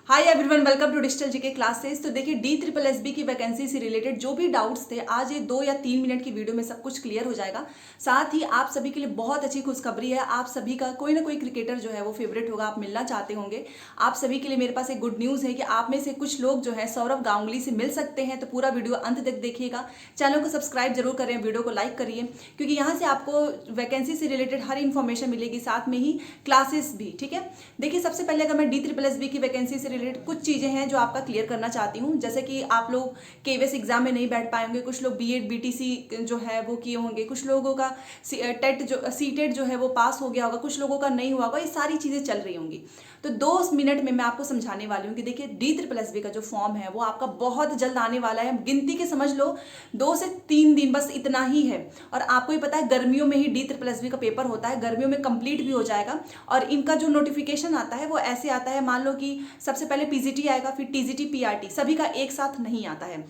Hi everyone, welcome to digital GK classes. तो देखिए DSSB की वैकेंसी से रिलेटेड जो भी डाउट्स थे आज ये 2 या 3 मिनट की वीडियो में सब कुछ क्लियर हो जाएगा। साथ ही आप सभी के लिए बहुत अच्छी खुशखबरी है। आप सभी का कोई ना कोई क्रिकेटर जो है वो फेवरेट होगा, आप मिलना चाहते होंगे। आप सभी के लिए मेरे पास एक गुड न्यूज़ है कि आप में से कुछ लोग जो है सौरव गांगुली से मिल सकते हैं। तो पूरा वीडियो अंत तक देखिएगा। चैनल को सब्सक्राइब जरूर करें, वीडियो को लाइक करिए, क्योंकि यहाँ से आपको वैकेंसी से रिलेटेड हर इन्फॉर्मेशन मिलेगी, साथ में ही क्लासेस भी। ठीक है, देखिए सबसे पहले अगर मैं DSSB की वैकेंसी से रिलेटेड कुछ चीज़ें हैं जो आपका क्लियर करना चाहती हूँ। जैसे कि आप लोग केवीएस एग्जाम में नहीं बैठ पाएंगे, कुछ लोग बीएड बीटीसी जो है वो किए होंगे, कुछ लोगों का टेट जो सीटेट जो है वो पास हो गया होगा, कुछ लोगों का नहीं हुआ होगा। ये सारी चीज़ें चल रही होंगी। तो 2 मिनट में मैं आपको समझाने वाली हूँ कि देखिए DSSB का जो फॉर्म है वो आपका बहुत जल्द आने वाला है। गिनती के समझ लो 2 से 3 दिन, बस इतना ही है। और आपको ही पता है गर्मियों में ही DSSB का पेपर होता है, गर्मियों में कंप्लीट भी हो जाएगा। और इनका जो नोटिफिकेशन आता है वो ऐसे आता है, मान लो कि सबसे पहले पीजीटी आएगा, फिर टीजीटी पीआरटी, सभी का एक साथ नहीं आता है।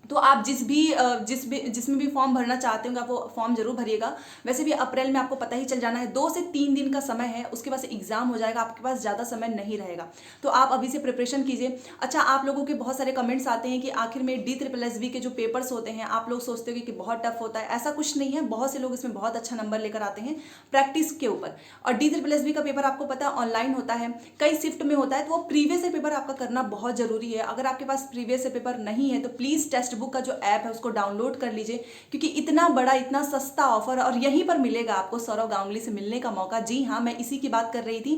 तो आप जिसमें भी फॉर्म भरना चाहते होंगे आप वो फॉर्म जरूर भरिएगा। वैसे भी अप्रैल में आपको पता ही चल जाना है, 2 से 3 दिन का समय है, उसके बाद एग्जाम हो जाएगा, आपके पास ज़्यादा समय नहीं रहेगा। तो आप अभी से प्रिपरेशन कीजिए। अच्छा, आप लोगों के बहुत सारे कमेंट्स आते हैं कि आखिर में DSSB के जो पेपर्स होते हैं आप लोग सोचते हो कि बहुत टफ होता है। ऐसा कुछ नहीं है, बहुत से लोग इसमें बहुत अच्छा नंबर लेकर आते हैं प्रैक्टिस के ऊपर। और DSSB का पेपर आपको पता है ऑनलाइन होता है, कई शिफ्ट में होता है, तो वो प्रीवियस पेपर आपका करना बहुत जरूरी है। अगर आपके पास प्रीवियस पेपर नहीं है तो प्लीज़ टेक्स्ट बुक का जो ऐप है उसको डाउनलोड कर लीजिए, क्योंकि इतना बड़ा इतना सस्ता ऑफर और यहीं पर मिलेगा आपको सौरव गांगुली से मिलने का मौका। जी हाँ, मैं इसी की बात कर रही थी।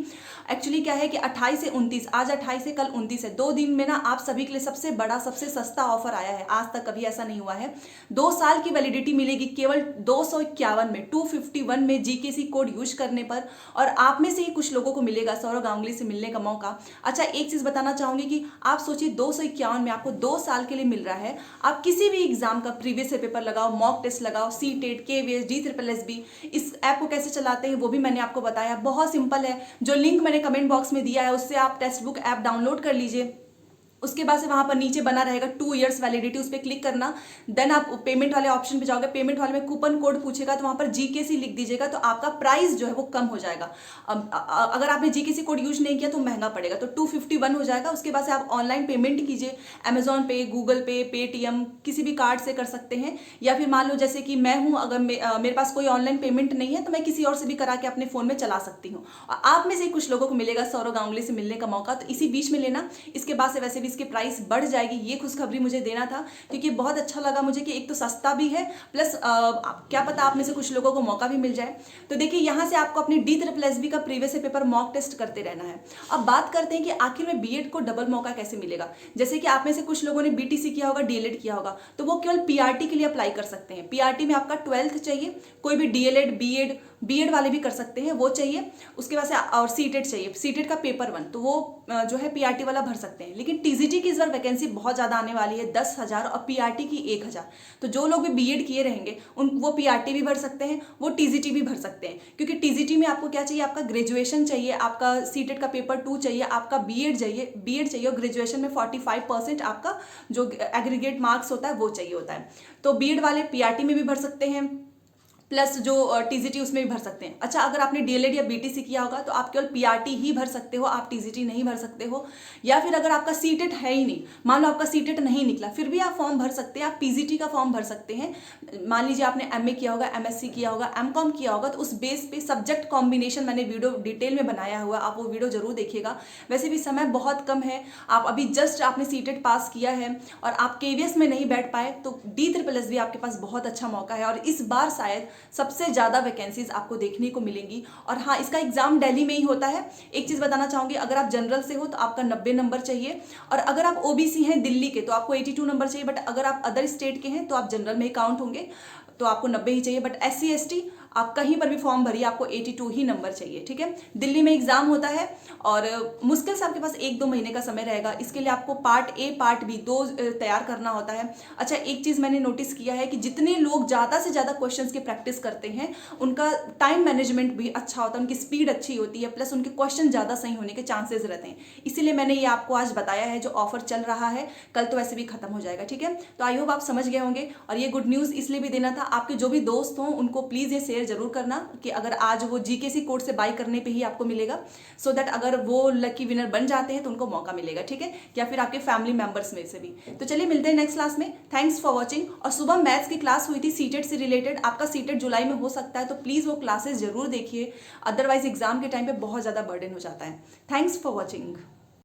एक्चुअली क्या है कि 28 से 29, आज 28 है कल 29 है, 2 दिन में ना आप सभी के लिए सबसे बड़ा सबसे सस्ता ऑफर आया है। आज तक कभी ऐसा नहीं हुआ है। 2 साल की वैलिडिटी मिलेगी केवल 251 में, 251 में जीकेसी कोड यूज करने पर। और आप में से ही कुछ लोगों को मिलेगा सौरव गांगुली से मिलने का मौका। अच्छा, एक चीज बताना चाहूंगी कि आप सोचिए 251 में आपको 2 साल के लिए मिल रहा है। आप किसी भी एग्जाम का प्रीवियस पेपर लगाओ, मॉक टेस्ट लगाओ, सीटेट, केवीएस, DSSB। इस ऐप को कैसे चलाते हैं वो भी मैंने आपको बताया, बहुत सिंपल है। जो लिंक मैंने कमेंट बॉक्स में दिया है उससे आप टेक्स्ट बुक ऐप डाउनलोड कर लीजिए। उसके बाद से वहां पर नीचे बना रहेगा 2 इयर्स वैलिडिटी, उस पर क्लिक करना। देन आप पेमेंट वाले ऑप्शन पे जाओगे, पेमेंट वाले में कूपन कोड पूछेगा तो वहां पर जीकेसी लिख दीजिएगा, तो आपका प्राइस जो है वो कम हो जाएगा। अगर आपने जीकेसी कोड यूज नहीं किया तो महंगा पड़ेगा, तो 251 हो जाएगा। उसके बाद से आप ऑनलाइन पेमेंट कीजिए, अमेजॉन पे, गूगल पे, पेटीएम, किसी भी कार्ड से कर सकते हैं। या फिर मान लो जैसे कि मैं हूं, अगर मेरे पास कोई ऑनलाइन पेमेंट नहीं है तो मैं किसी और से भी करा के अपने फोन में चला सकती हूँ। और आप में से कुछ लोगों को मिलेगा सौरव गांगुली से मिलने का मौका, तो इसी बीच में लेना। इसके बाद से वैसे भी इसकी प्राइस बढ़ जाएगी। ये खुशखबरी मुझे देना था क्योंकि बहुत अच्छा लगा मुझे कि एक तो सस्ता भी है, प्लस क्या पता आप में से कुछ लोगों को मौका भी मिल जाए। तो देखिए यहाँ से आपको अपनी DSSB का प्रीवियस पेपर मॉक टेस्ट करते रहना है। अब बात करते हैं कि आखिर में बीएड को डबल मौका कैसे मिलेगा। जैसे कि आप में से कुछ लोगों ने बीटीसी किया होगा, डीएलएड किया होगा, तो वो केवल पीआरटी के लिए अप्लाई कर सकते हैं। पीआरटी में आपका 12th चाहिए, कोई भी डीएलएड बीएड वाले भी कर सकते हैं, वो चाहिए। उसके बाद से और सीटेट चाहिए, सीटेट का पेपर 1, तो वो जो है पीआरटी वाला भर सकते हैं। लेकिन टीजीटी की इस बार वैकेंसी बहुत ज़्यादा आने वाली है, 10,000, और पीआरटी की 1,000। तो जो लोग भी बीएड किए रहेंगे वो पीआरटी भी भर सकते हैं, वो टीजीटी भी भर सकते हैं। क्योंकि टीजीटी में आपको क्या चाहिए, आपका ग्रेजुएशन चाहिए, आपका सीटेट का पेपर 2 चाहिए, आपका बीएड चाहिए, और ग्रेजुएशन में 45% आपका जो एग्रीगेट मार्क्स होता है वो चाहिए होता है। तो बीएड वाले पीआरटी में भी भर सकते हैं, प्लस जो टीजीटी उसमें भी भर सकते हैं। अच्छा, अगर आपने डीएलएड या बीटीसी किया होगा तो आप केवल पीआरटी ही भर सकते हो, आप टीजीटी नहीं भर सकते हो। या फिर अगर आपका सीटेट है ही नहीं, मान लो आपका सीटेट नहीं निकला, फिर भी आप फॉर्म भर सकते हैं, आप पीजीटी का फॉर्म भर सकते हैं। मान लीजिए आपने एमए किया होगा, एमएससी किया होगा, एमकॉम किया होगा, तो उस बेस पे सब्जेक्ट कॉम्बिनेशन मैंने वीडियो डिटेल में बनाया हुआ, आप वो वीडियो जरूर देखिएगा। वैसे भी समय बहुत कम है, आप अभी जस्ट आपने सीटेट पास किया है और आप केवीएस में नहीं बैठ पाए, तो DSSB आपके पास बहुत अच्छा मौका है। और इस बार शायद सबसे ज़्यादा वैकेंसीज आपको देखने को मिलेंगी। और हाँ, इसका एग्जाम दिल्ली में ही होता है। एक चीज़ बताना चाहूँगी, अगर आप जनरल से हो तो आपका 90 नंबर चाहिए, और अगर आप ओबीसी हैं दिल्ली के तो आपको 82 नंबर चाहिए। बट अगर आप अदर स्टेट के हैं तो आप जनरल में ही काउंट होंगे, तो आपको 90 ही चाहिए। बट SC ST आप कहीं पर भी फॉर्म भरिए, आपको 82 ही नंबर चाहिए। ठीक है, दिल्ली में एग्जाम होता है और मुश्किल से आपके पास 1-2 महीने का समय रहेगा। इसके लिए आपको पार्ट ए पार्ट बी 2 तैयार करना होता है। अच्छा, एक चीज़ मैंने नोटिस किया है कि जितने लोग ज़्यादा से ज़्यादा क्वेश्चंस की प्रैक्टिस करते हैं उनका टाइम मैनेजमेंट भी अच्छा होता है, उनकी स्पीड अच्छी होती है, प्लस उनके क्वेश्चन ज़्यादा सही होने के चांसेस रहते हैं। इसीलिए मैंने ये आपको आज बताया है। जो ऑफर चल रहा है कल तो वैसे भी खत्म हो जाएगा। ठीक है, तो आई होप आप समझ गए होंगे। और ये गुड न्यूज़ इसलिए भी देना था, आपके जो भी दोस्त हों उनको प्लीज़ ये शेयर शेयर जरूर करना कि अगर आज वो जीकेसी कोड से बाय करने पे ही आपको मिलेगा, सो दैट अगर वो लकी विनर बन जाते हैं तो उनको मौका मिलेगा, ठीक है, या फिर आपके फैमिली मेंबर्स में से भी। तो चलिए मिलते हैं नेक्स्ट क्लास में। Thanks for watching. और सुबह मैथ्स की क्लास हुई थी सीटेट से रिलेटेड, आपका सीटेट जुलाई में हो सकता है, तो प्लीज़ वो क्लासेस जरूर देखिए, अदरवाइज एग्जाम के टाइम पे बहुत ज़्यादा बर्डन हो जाता है। Thanks for watching.